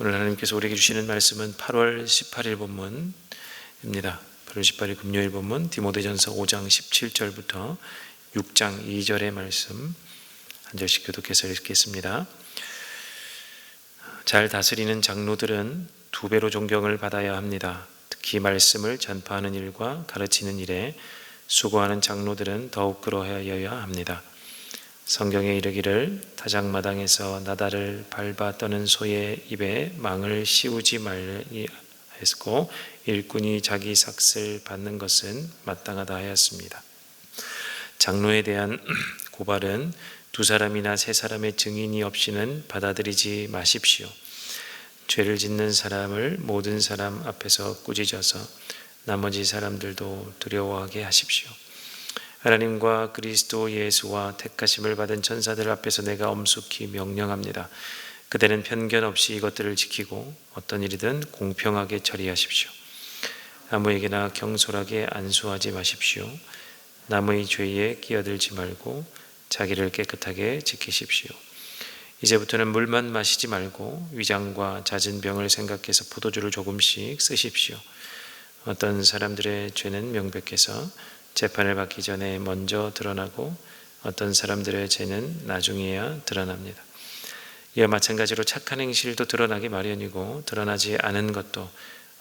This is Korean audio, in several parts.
오늘 하나님께서 우리에게 주시는 말씀은 8월 18일 본문입니다. 8월 18일 금요일 본문 디모데전서 5장 17절부터 6장 2절의 말씀 한 절씩 교독해서 읽겠습니다. 잘 다스리는 장로들은 두 배로 존경을 받아야 합니다. 특히 말씀을 전파하는 일과 가르치는 일에 수고하는 장로들은 더욱 그러하여야 합니다. 성경에 이르기를 타작마당에서 나달을 밟아 떠는 소의 입에 망을 씌우지 말리 했고 일꾼이 자기 삭을 받는 것은 마땅하다 하였습니다. 장로에 대한 고발은 두 사람이나 세 사람의 증인이 없이는 받아들이지 마십시오. 죄를 짓는 사람을 모든 사람 앞에서 꾸짖어서 나머지 사람들도 두려워하게 하십시오. 하나님과 그리스도 예수와 택하심을 받은 천사들 앞에서 내가 엄숙히 명령합니다. 그대는 편견 없이 이것들을 지키고 어떤 일이든 공평하게 처리하십시오. 아무에게나 경솔하게 안수하지 마십시오. 남의 죄에 끼어들지 말고 자기를 깨끗하게 지키십시오. 이제부터는 물만 마시지 말고 위장과 잦은 병을 생각해서 포도주를 조금씩 쓰십시오. 어떤 사람들의 죄는 명백해서 재판을 받기 전에 먼저 드러나고 어떤 사람들의 죄는 나중에야 드러납니다. 이와 마찬가지로 착한 행실도 드러나기 마련이고 드러나지 않은 것도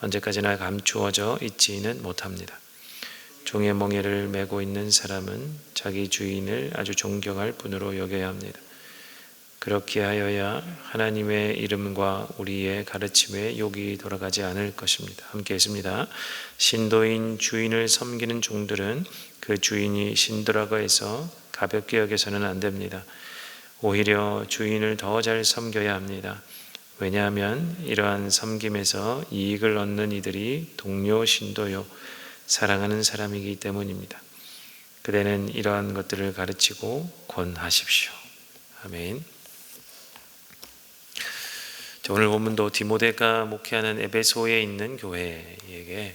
언제까지나 감추어져 있지는 못합니다. 종의 멍에를 메고 있는 사람은 자기 주인을 아주 존경할 분으로 여겨야 합니다. 그렇게 하여야 하나님의 이름과 우리의 가르침에 욕이 돌아가지 않을 것입니다. 함께 했습니다. 신도인 주인을 섬기는 종들은 그 주인이 신도라고 해서 가볍게 여겨서는 안 됩니다. 오히려 주인을 더 잘 섬겨야 합니다. 왜냐하면 이러한 섬김에서 이익을 얻는 이들이 동료 신도요 사랑하는 사람이기 때문입니다. 그대는 이러한 것들을 가르치고 권하십시오. 아멘. 오늘 본문도 디모데가 목회하는 에베소에 있는 교회에게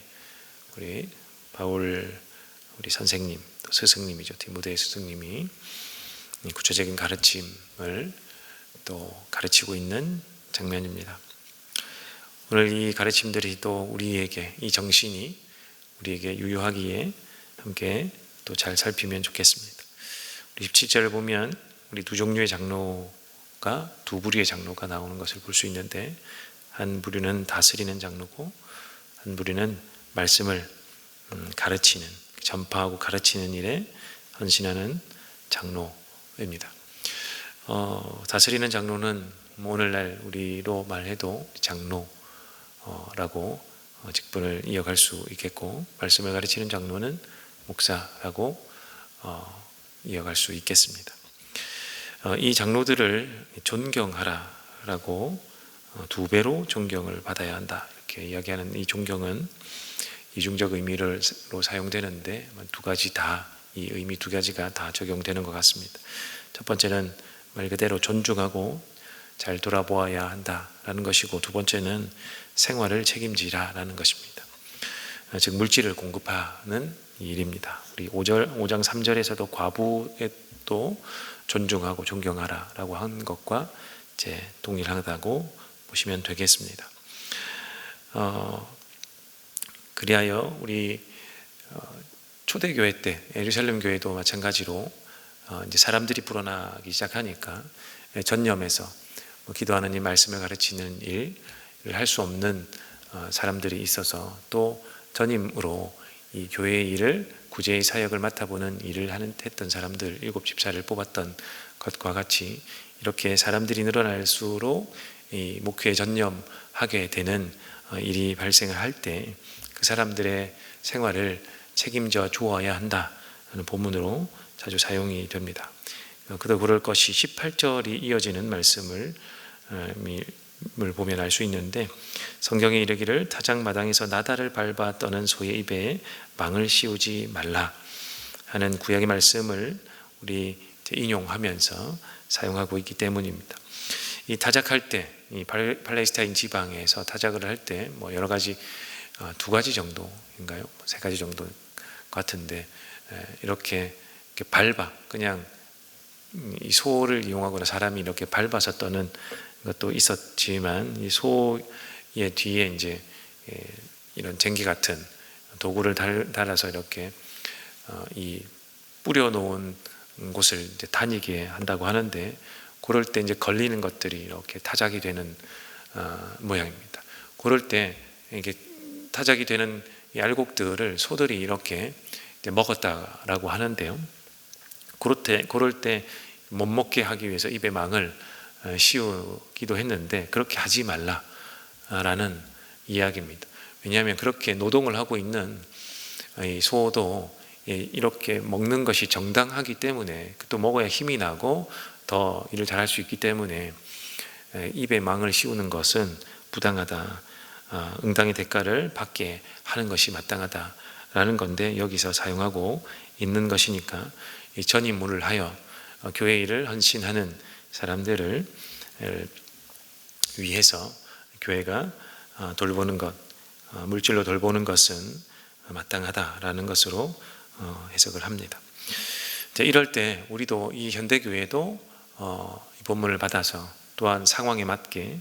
우리 바울 우리 선생님 또 스승님이죠. 디모데의 스승님이 구체적인 가르침을 또 가르치고 있는 장면입니다. 오늘 이 가르침들이 또 우리에게 이 정신이 우리에게 유효하기에 함께 또 잘 살피면 좋겠습니다. 우리 17절을 보면 우리 두 종류의 장로가 두 부류의 장로가 나오는 것을 볼 수 있는데 한 부류는 다스리는 장로고 한 부류는 말씀을 가르치는 전파하고 가르치는 일에 헌신하는 장로입니다. 다스리는 장로는 오늘날 우리로 말해도 장로라고 직분을 이어갈 수 있겠고 말씀을 가르치는 장로는 목사라고 이어갈 수 있겠습니다. 이 장로들을 존경하라라고 두 배로 존경을 받아야 한다 이렇게 이야기하는 이 존경은 이중적 의미로 사용되는데 두 가지 다 이 의미 두 가지가 다 적용되는 것 같습니다. 첫 번째는 말 그대로 존중하고 잘 돌아보아야 한다라는 것이고 두 번째는 생활을 책임지라라는 것입니다. 즉 물질을 공급하는 일입니다. 우리 5장 3절에서도 과부에 또 존중하고 존경하라라고 한 것과 이제 동일하다고 보시면 되겠습니다. 그리하여 우리 초대교회 때 예루살렘 교회도 마찬가지로 이제 사람들이 불어나기 시작하니까 전념해서 기도하는 이 말씀을 가르치는 일을 할 수 없는 사람들이 있어서 또 전임으로 이 교회의 일을 구제의 사역을 맡아보는 일을 했던 사람들 7 집사를 뽑았던 것과 같이 이렇게 사람들이 늘어날수록 이 목회에 전념하게 되는 일이 발생을 할 때 그 사람들의 생활을 책임져 주어야 한다는 본문으로 자주 사용이 됩니다. 그도 그럴 것이 18절이 이어지는 말씀을 보면 알 수 있는데 성경에 이르기를 타작마당에서 나달을 밟아 떠는 소의 입에 망을 씌우지 말라 하는 구약의 말씀을 우리 인용하면서 사용하고 있기 때문입니다. 이 타작할 때 이 팔레스타인 지방에서 타작을 할 때 여러 가지 두 가지 정도인가요? 세 가지 정도 같은데 이렇게 밟아 그냥 이 소를 이용하거나 사람이 이렇게 밟아서 떠는 것도 있었지만 이 소의 뒤에 이제 이런 쟁기 같은 도구를 달아서 이렇게 이 뿌려 놓은 곳을 이제 다니게 한다고 하는데, 그럴 때 이제 걸리는 것들이 이렇게 타작이 되는 모양입니다. 그럴 때 이게 타작이 되는 이 알곡들을 소들이 이렇게 먹었다라고 하는데요. 그럴 때 못 먹게 하기 위해서 입에 망을 씌우기도 했는데, 그렇게 하지 말라라는 이야기입니다. 왜냐하면 그렇게 노동을 하고 있는 이 소도 이렇게 먹는 것이 정당하기 때문에, 또 먹어야 힘이 나고 더 일을 잘할 수 있기 때문에 입에 망을 씌우는 것은 부당하다, 응당의 대가를 받게 하는 것이 마땅하다라는 건데, 여기서 사용하고 있는 것이니까 이 전임무를 하여 교회 일을 헌신하는 사람들을 위해서 교회가 돌보는 것, 물질로 돌보는 것은 마땅하다라는 것으로 해석을 합니다. 이럴 때 우리도 이 현대교회도 이 본문을 받아서 또한 상황에 맞게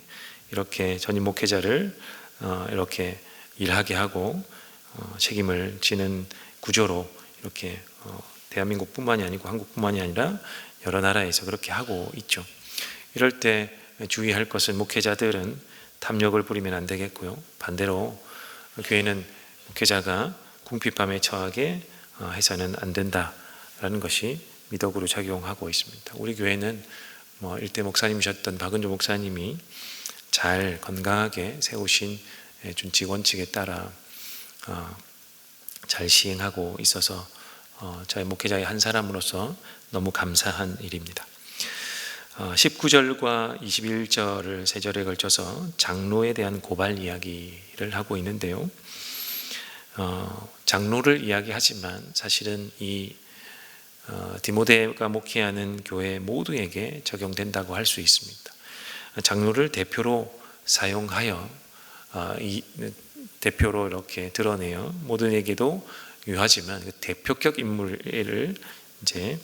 이렇게 전임 목회자를 이렇게 일하게 하고 책임을 지는 구조로 이렇게 대한민국뿐만이 아니고 한국뿐만이 아니라 여러 나라에서 그렇게 하고 있죠. 이럴 때 주의할 것은, 목회자들은 탐욕을 부리면 안 되겠고요. 반대로 교회는 목회자가 궁핍함에 처하게 해서는 안 된다라는 것이 미덕으로 작용하고 있습니다. 우리 교회는 일대 목사님이셨던 박은조 목사님이 잘 건강하게 세우신 준칙 원칙에 따라 잘 시행하고 있어서 저희 목회자의 한 사람으로서 너무 감사한 일입니다. 19절과 21절을 세 절에 걸쳐서 장로에 대한 고발 이야기를 하고 있는데요. 장로를 이야기하지만 사실은 이 디모데가 목회하는 교회 모두에게 적용된다고 할 수 있습니다. 장로를 대표로 사용하여 대표로 이렇게 드러내요. 모두에게도 유하지만 그 대표격 인물을 이제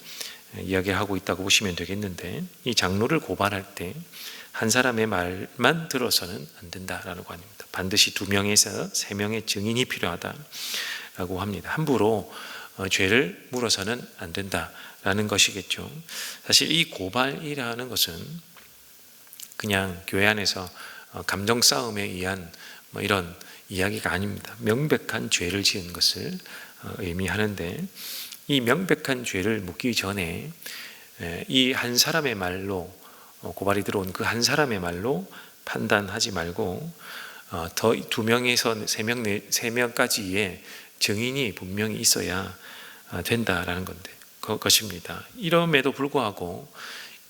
이야기하고 있다고 보시면 되겠는데, 이 장로를 고발할 때 한 사람의 말만 들어서는 안 된다라는 거 아닙니다. 반드시 2명에서 3명의 증인이 필요하다라고 합니다. 함부로 죄를 물어서는 안 된다라는 것이겠죠. 사실 이 고발이라는 것은 그냥 교회 안에서 감정 싸움에 의한 이런 이야기가 아닙니다. 명백한 죄를 지은 것을 의미하는데, 이 명백한 죄를 묻기 전에 이 한 사람의 말로, 고발이 들어온 그 한 사람의 말로 판단하지 말고 더 2명에서 3명까지의 증인이 분명히 있어야 된다라는 건데, 것입니다. 이럼에도 불구하고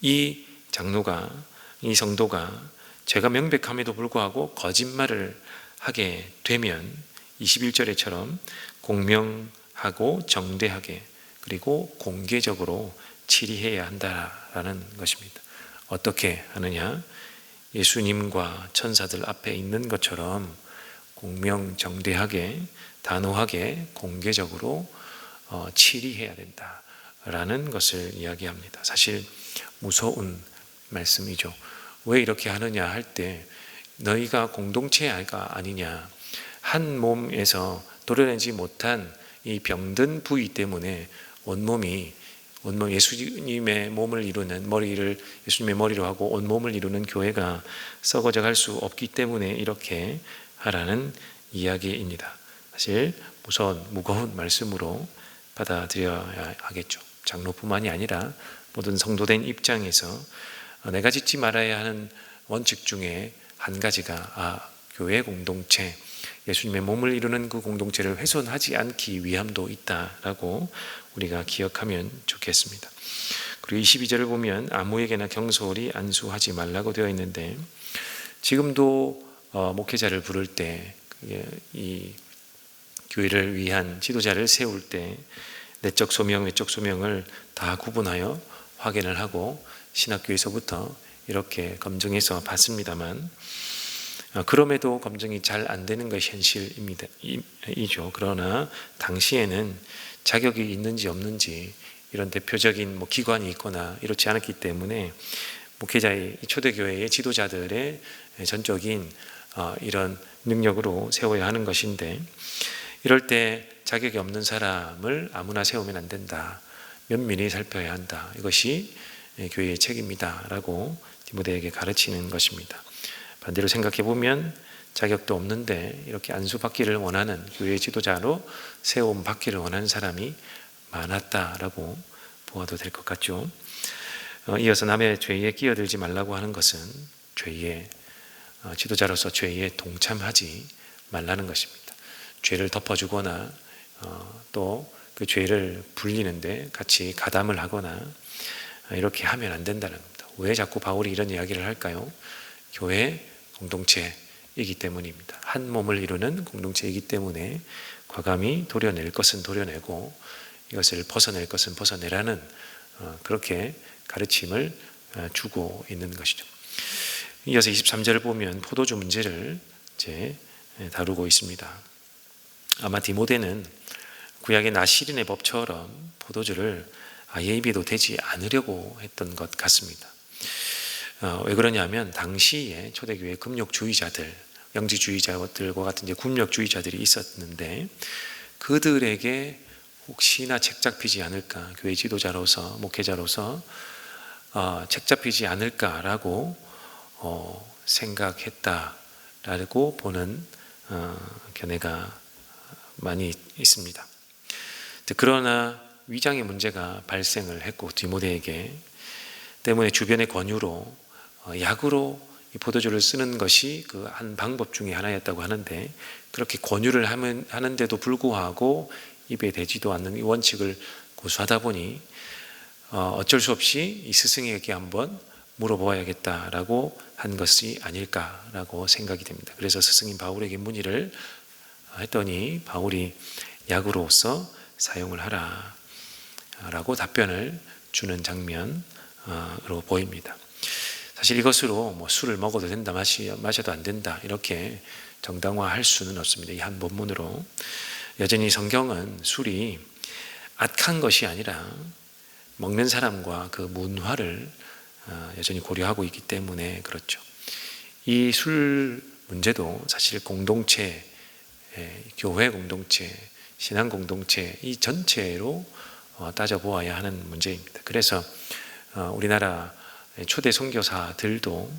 이 장로가, 이 성도가 죄가 명백함에도 불구하고 거짓말을 하게 되면 21절에처럼 공명하고 정대하게 그리고 공개적으로 치리해야 한다라는 것입니다. 어떻게 하느냐? 예수님과 천사들 앞에 있는 것처럼 공명정대하게, 단호하게, 공개적으로 치리해야 된다라는 것을 이야기합니다. 사실 무서운 말씀이죠. 왜 이렇게 하느냐 할 때, 너희가 공동체가 아니냐, 한 몸에서 도려내지 못한 이 병든 부위 때문에 온몸 예수님의 몸을 이루는, 머리를 예수님의 머리로 하고 온몸을 이루는 교회가 썩어져 갈 수 없기 때문에 이렇게 하라는 이야기입니다. 사실 무거운 말씀으로 받아들여야 하겠죠. 장로뿐만이 아니라 모든 성도된 입장에서 내가 짓지 말아야 하는 원칙 중에 한 가지가 교회 공동체, 예수님의 몸을 이루는 그 공동체를 훼손하지 않기 위함도 있다라고 우리가 기억하면 좋겠습니다. 그리고 22절을 보면 아무에게나 경솔히 안수하지 말라고 되어 있는데, 지금도 목회자를 부를 때, 이 교회를 위한 지도자를 세울 때 내적 소명, 외적 소명을 다 구분하여 확인을 하고 신학교에서부터 이렇게 검증해서 받습니다만, 그럼에도 검증이 잘 안 되는 것이 현실이죠. 그러나 당시에는 자격이 있는지 없는지 이런 대표적인 기관이 있거나 이렇지 않았기 때문에 목회자의 초대교회의 지도자들의 전적인 이런 능력으로 세워야 하는 것인데, 이럴 때 자격이 없는 사람을 아무나 세우면 안 된다. 면밀히 살펴야 한다. 이것이 교회의 책임이다 라고 디모데에게 가르치는 것입니다. 반대로 생각해 보면 자격도 없는데 이렇게 안수받기를 원하는, 교회의 지도자로 세움 받기를 원하는 사람이 많았다라고 보아도 될 것 같죠. 이어서 남의 죄에 끼어들지 말라고 하는 것은 죄에, 지도자로서 죄에 동참하지 말라는 것입니다. 죄를 덮어주거나 또 그 죄를 불리는데 같이 가담을 하거나 이렇게 하면 안 된다는 겁니다. 왜 자꾸 바울이 이런 이야기를 할까요? 교회 공동체이기 때문입니다. 한 몸을 이루는 공동체이기 때문에 과감히 도려낼 것은 도려내고 이것을 벗어낼 것은 벗어내라는 그렇게 가르침을 주고 있는 것이죠. 이어서 23절을 보면 포도주 문제를 이제 다루고 있습니다. 아마 디모데는 구약의 나시린의 법처럼 포도주를 아예 입에도 대지 않으려고 했던 것 같습니다. 왜 그러냐면 당시에 초대교회 금욕주의자들, 영지주의자들과 같은 이제 군력주의자들이 있었는데 그들에게 혹시나 책 잡히지 않을까, 교회 지도자로서 목회자로서 책 잡히지 않을까라고 생각했다라고 보는 견해가 많이 있습니다. 그러나 위장의 문제가 발생을 했고 디모데에게 때문에 주변의 권유로 약으로 이 포도주를 쓰는 것이 그 한 방법 중에 하나였다고 하는데, 그렇게 권유를 하는데도 불구하고 입에 대지도 않는 이 원칙을 고수하다 보니 어쩔 수 없이 이 스승에게 한번 물어보아야겠다라고 한 것이 아닐까라고 생각이 됩니다. 그래서 스승인 바울에게 문의를 했더니 바울이 약으로서 사용을 하라 라고 답변을 주는 장면으로 보입니다. 사실 이것으로 뭐 술을 먹어도 된다, 마셔도 안 된다 이렇게 정당화할 수는 없습니다. 이 한 본문으로 여전히 성경은 술이 악한 것이 아니라 먹는 사람과 그 문화를 여전히 고려하고 있기 때문에 그렇죠. 이 술 문제도 사실 공동체, 교회 공동체, 신앙 공동체 이 전체로 따져보아야 하는 문제입니다. 그래서 우리나라 초대 선교사들도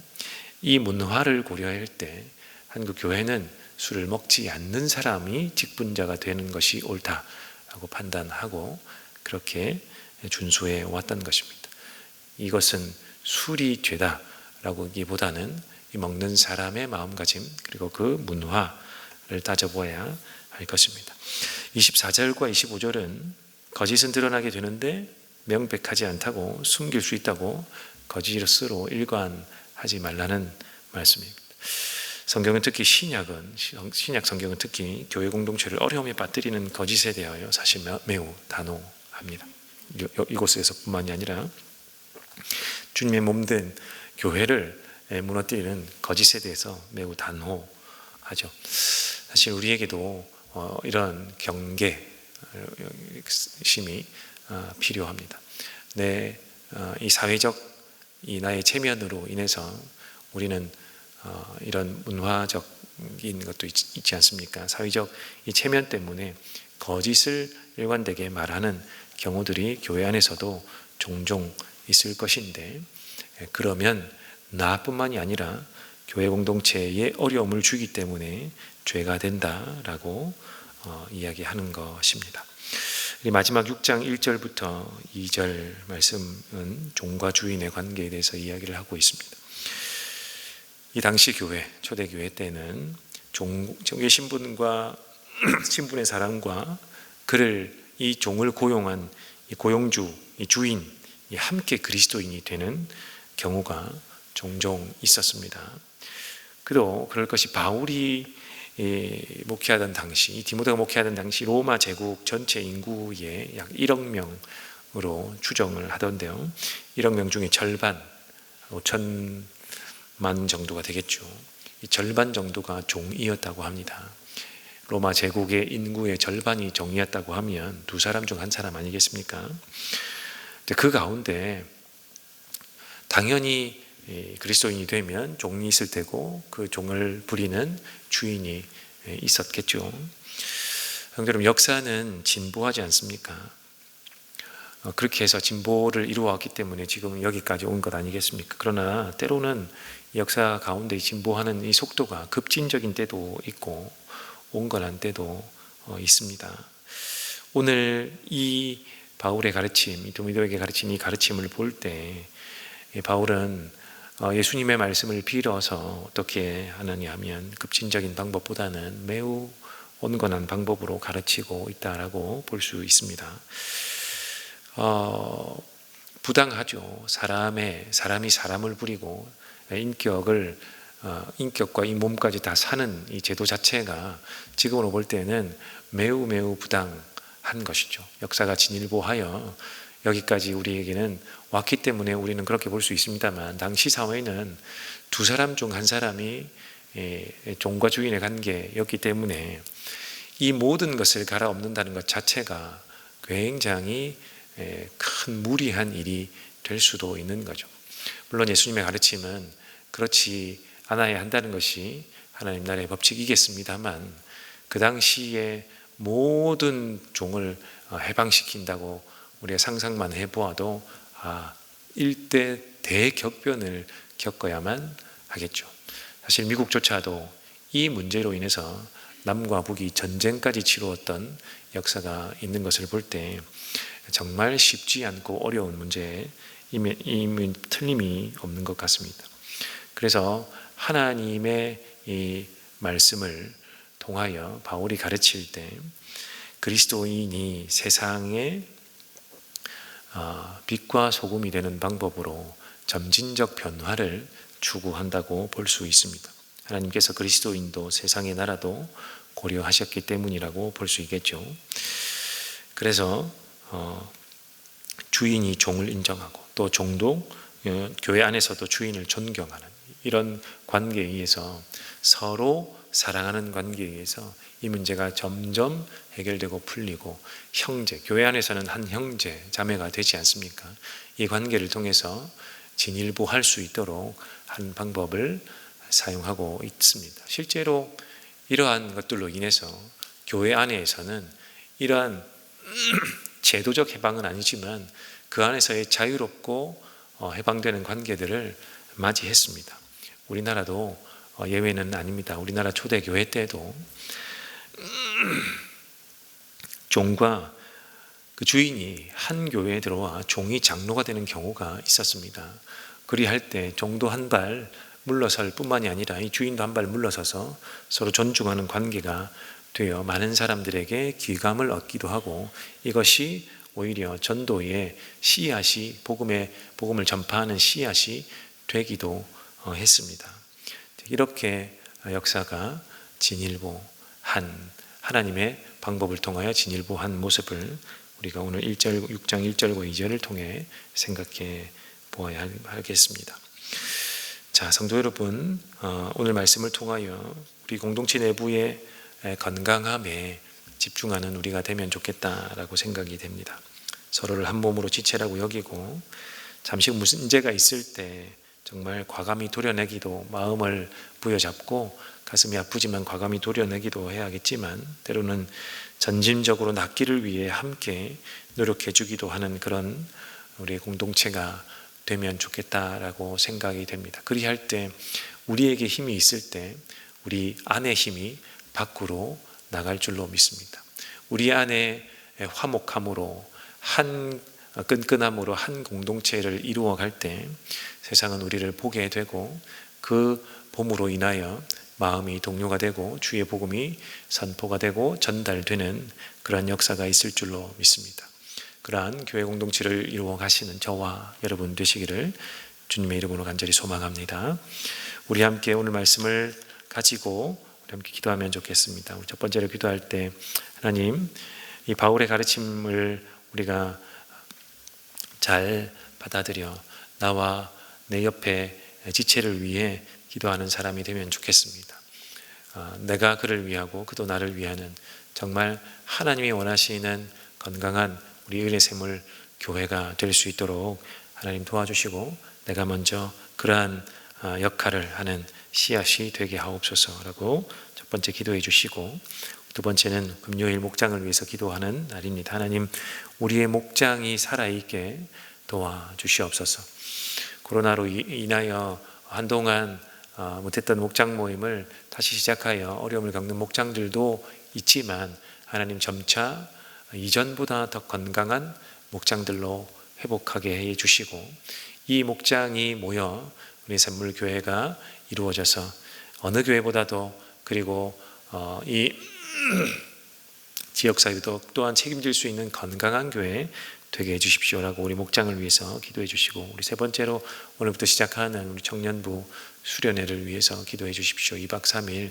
이 문화를 고려할 때 한국 교회는 술을 먹지 않는 사람이 직분자가 되는 것이 옳다라고 판단하고 그렇게 준수해 왔던 것입니다. 이것은 술이 죄다라고 하기보다는 이 먹는 사람의 마음가짐 그리고 그 문화를 따져보아야 할 것입니다. 24절과 25절은 거짓은 드러나게 되는데 명백하지 않다고 숨길 수 있다고 거짓으로 일관하지 말라는 말씀입니다. 성경은 특히 신약 성경은 특히 교회 공동체를 어려움에 빠뜨리는 거짓에 대하여 사실 매우 단호합니다. 이곳에서뿐만이 아니라 주님의 몸된 교회를 무너뜨리는 거짓에 대해서 매우 단호하죠. 사실 우리에게도 이런 경계심이 필요합니다. 이 사회적 이 나의 체면으로 인해서 우리는 이런 문화적인 것도 있지 않습니까? 사회적 이 체면 때문에 거짓을 일관되게 말하는 경우들이 교회 안에서도 종종 있을 것인데, 그러면 나뿐만이 아니라 교회 공동체에 어려움을 주기 때문에 죄가 된다라고 이야기하는 것입니다. 마지막 6장 1절부터 2절 말씀은 종과 주인의 관계에 대해서 이야기를 하고 있습니다. 이 당시 교회, 초대교회 때는 종의 신분과 신분의 사랑과 이 종을 고용한 이 고용주, 이 주인이 함께 그리스도인이 되는 경우가 종종 있었습니다. 그럴 것이 바울이 목회하던 당시, 디모데가 목회하던 당시 로마 제국 전체 인구의 약 1억 명으로 추정을 하던데요. 1억 명 중에 절반, 5천만 정도가 되겠죠. 이 절반 정도가 종이었다고 합니다. 로마 제국의 인구의 절반이 종이었다고 하면 두 사람 중 한 사람 아니겠습니까? 그 가운데 당연히 그리스도인이 되면 종이 있을 테고 그 종을 부리는 주인이 있었겠죠. 여러분, 역사는 진보하지 않습니까? 그렇게 해서 진보를 이루어왔기 때문에 지금 여기까지 온 것 아니겠습니까? 그러나 때로는 역사 가운데 진보하는 이 속도가 급진적인 때도 있고 온건한 때도 있습니다. 오늘 이 바울의 가르침, 이 디모데에게 가르친 이 가르침을 볼 때 바울은 예수님의 말씀을 빌어서 어떻게 하느냐 하면 급진적인 방법보다는 매우 온건한 방법으로 가르치고 있다라고 볼 수 있습니다. 부당하죠. 사람이 사람을 부리고 인격과 이 몸까지 다 사는 이 제도 자체가 지금으로 볼 때는 매우 부당한 것이죠. 역사가 진일보하여 여기까지 우리에게는 왔기 때문에 우리는 그렇게 볼 수 있습니다만, 당시 사회는 두 사람 중 한 사람이 종과 주인의 관계였기 때문에 이 모든 것을 갈아엎는다는 것 자체가 굉장히 큰 무리한 일이 될 수도 있는 거죠. 물론 예수님의 가르침은 그렇지 않아야 한다는 것이 하나님 나라의 법칙이겠습니다만, 그 당시에 모든 종을 해방시킨다고 우리가 상상만 해보아도 일대 대격변을 겪어야만 하겠죠. 사실 미국조차도 이 문제로 인해서 남과 북이 전쟁까지 치루었던 역사가 있는 것을 볼 때 정말 쉽지 않고 어려운 문제에 이미 틀림이 없는 것 같습니다. 그래서 하나님의 이 말씀을 통하여 바울이 가르칠 때 그리스도인이 세상에 빛과 소금이 되는 방법으로 점진적 변화를 추구한다고 볼 수 있습니다. 하나님께서 그리스도인도 세상의 나라도 고려하셨기 때문이라고 볼 수 있겠죠. 그래서 주인이 종을 인정하고 또 종도 교회 안에서도 주인을 존경하는 이런 관계에 의해서, 서로 사랑하는 관계에 의해서 이 문제가 점점 해결되고 풀리고 교회 안에서는 한 형제, 자매가 되지 않습니까? 이 관계를 통해서 진일보할 수 있도록 한 방법을 사용하고 있습니다. 실제로 이러한 것들로 인해서 교회 안에서는 이러한 제도적 해방은 아니지만 그 안에서의 자유롭고 해방되는 관계들을 맞이했습니다. 우리나라도 예외는 아닙니다. 우리나라 초대교회 때도 종과 그 주인이 한 교회에 들어와 종이 장로가 되는 경우가 있었습니다. 그리할 때 종도 한 발 물러설 뿐만이 아니라 이 주인도 한 발 물러서서 서로 존중하는 관계가 되어 많은 사람들에게 귀감을 얻기도 하고, 이것이 오히려 전도의 씨앗이, 복음을 전파하는 씨앗이 되기도 했습니다. 이렇게 역사가 진일보한, 하나님의 방법을 통하여 진일보한 모습을 우리가 오늘 6장 1절과 2절을 통해 생각해 보아야 하겠습니다. 자, 성도 여러분, 오늘 말씀을 통하여 우리 공동체 내부의 건강함에 집중하는 우리가 되면 좋겠다라고 생각이 됩니다. 서로를 한 몸으로 지체라고 여기고, 잠시 무슨 문제가 있을 때 정말 과감히 도려내기도, 마음을 부여잡고 가슴이 아프지만 과감히 도려내기도 해야겠지만, 때로는 전진적으로 낫기를 위해 함께 노력해 주기도 하는 그런 우리 공동체가 되면 좋겠다라고 생각이 됩니다. 그리할 때 우리에게 힘이 있을 때 우리 안의 힘이 밖으로 나갈 줄로 믿습니다. 우리 안에 화목함으로, 끈끈함으로 한 공동체를 이루어갈 때 세상은 우리를 보게 되고, 그 봄으로 인하여 마음이 동요가 되고 주의 복음이 선포가 되고 전달되는 그러한 역사가 있을 줄로 믿습니다. 그러한 교회 공동체를 이루어 가시는 저와 여러분 되시기를 주님의 이름으로 간절히 소망합니다. 우리 함께 오늘 말씀을 가지고 우리 함께 기도하면 좋겠습니다. 우리 첫 번째로 기도할 때, 하나님, 이 바울의 가르침을 우리가 잘 받아들여 나와 내 옆에 지체를 위해 기도하는 사람이 되면 좋겠습니다. 내가 그를 위하고 그도 나를 위하는 정말 하나님이 원하시는 건강한 우리 은혜 샘물 교회가 될 수 있도록 하나님 도와주시고, 내가 먼저 그 그러한 역할을 하는 씨앗이 되게 하옵소서라고 첫 번째 기도해 주시고, 두 번째는 금요일 목장을 위해서 기도하는 날입니다. 하나님, 우리의 목장이 살아있게 도와주시옵소서. 코로나로 인하여 한동안 못했던 목장 모임을 다시 시작하여 어려움을 겪는 목장들도 있지만, 하나님 점차 이전보다 더 건강한 목장들로 회복하게 해 주시고, 이 목장이 모여 우리 샘물교회가 이루어져서 어느 교회보다도, 그리고 이 지역사회도 또한 책임질 수 있는 건강한 교회 되게 해주십시오라고 우리 목장을 위해서 기도해 주시고, 우리 세 번째로 오늘부터 시작하는 우리 청년부 수련회를 위해서 기도해 주십시오. 2박 3일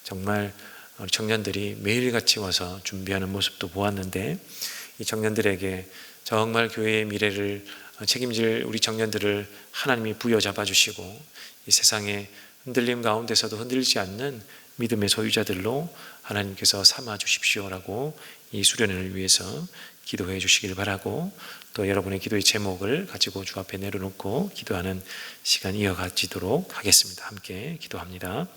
정말 우리 청년들이 매일같이 와서 준비하는 모습도 보았는데, 이 청년들에게 정말 교회의 미래를 책임질 우리 청년들을 하나님이 부여잡아 주시고, 이 세상의 흔들림 가운데서도 흔들리지 않는 믿음의 소유자들로 하나님께서 삼아 주십시오라고 이 수련회를 위해서 기도해 주시길 바라고, 또 여러분의 기도의 제목을 가지고 주 앞에 내려놓고 기도하는 시간 이어가지도록 하겠습니다. 함께 기도합니다.